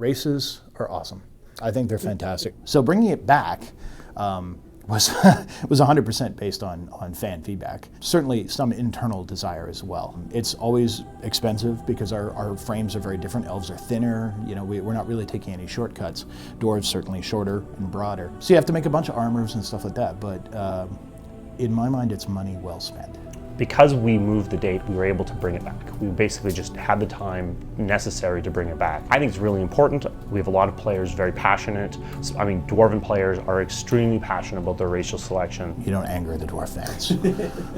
Races are awesome. I think they're fantastic. So bringing it back was 100% based on fan feedback. Certainly some internal desire as well. It's always expensive because our frames are very different. Elves are thinner, we're not really taking any shortcuts. Dwarves certainly shorter and broader. So you have to make a bunch of armors and stuff like that, but in my mind it's money well spent. Because we moved the date, we were able to bring it back. We basically just had the time necessary to bring it back. I think it's really important. We have a lot of players very passionate. I mean, Dwarven players are extremely passionate about their racial selection. You don't anger the Dwarf fans.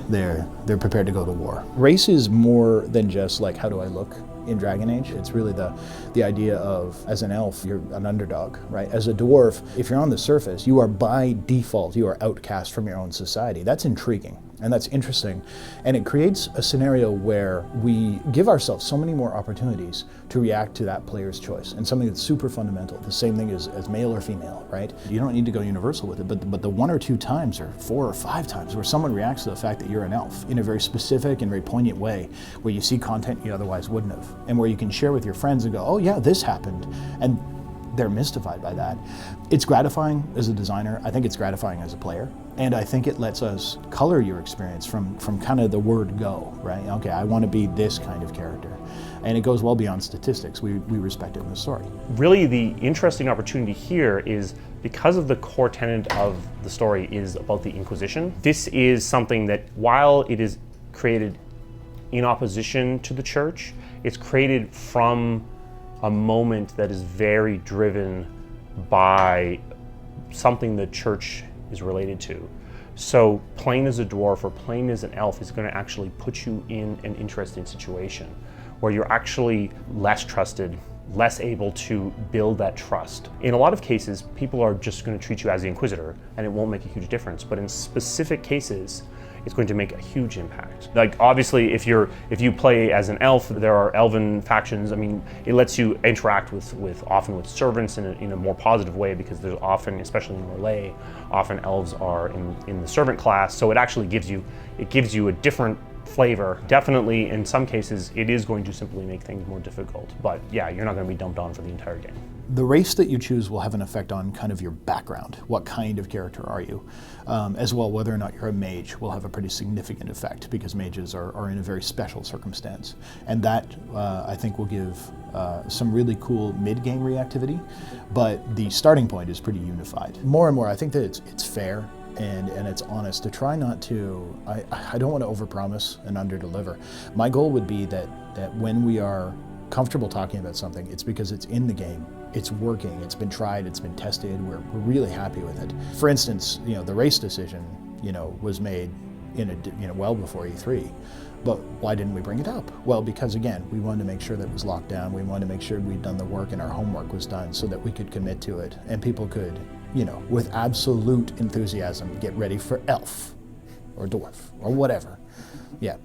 They're prepared to go to war. Race is more than just like, how do I look in Dragon Age? It's really the idea of, as an elf, you're an underdog, right? As a dwarf, if you're on the surface, you are by default, you are outcast from your own society. That's intriguing. And that's interesting. And it creates a scenario where we give ourselves so many more opportunities to react to that player's choice, and something that's super fundamental. The same thing as male or female, right? You don't need to go universal with it, but the 1 or 2 times or 4 or 5 times where someone reacts to the fact that you're an elf in a very specific and very poignant way, where you see content you otherwise wouldn't have, and where you can share with your friends and go, oh yeah, this happened. And they're mystified by that. It's gratifying as a designer. I think it's gratifying as a player. And I think it lets us color your experience from kind of the word go, right? Okay, I want to be this kind of character. And it goes well beyond statistics. We respect it in the story. Really, the interesting opportunity here is because of the core tenet of the story is about the Inquisition. This is something that, while it is created in opposition to the church, it's created from a moment that is very driven by something the church is related to. So playing as a dwarf or playing as an elf is going to actually put you in an interesting situation where you're actually less trusted, less able to build that trust. In a lot of cases, people are just going to treat you as the Inquisitor and it won't make a huge difference. But in specific cases, it's going to make a huge impact. Like, obviously, if you play as an elf, there are elven factions. I mean, it lets you interact often with servants in a more positive way, because there's often, especially in Relay, often elves are in the servant class. So it actually gives you a different flavor. Definitely, in some cases, it is going to simply make things more difficult. But yeah, you're not going to be dumped on for the entire game. The race that you choose will have an effect on kind of your background. What kind of character are you? As well, whether or not you're a mage will have a pretty significant effect, because mages are in a very special circumstance. And that, I think, will give some really cool mid-game reactivity, but the starting point is pretty unified. More and more, I think that it's fair and it's honest to try not to, I don't want to overpromise and underdeliver. My goal would be that when we are comfortable talking about something, it's because it's in the game, it's working, it's been tried, it's been tested, we're really happy with it. For instance, the race decision, was made well before E3, but why didn't we bring it up? Well, because again, we wanted to make sure that it was locked down, we wanted to make sure we'd done the work and our homework was done so that we could commit to it and people could, with absolute enthusiasm, get ready for elf or dwarf or whatever. Yeah.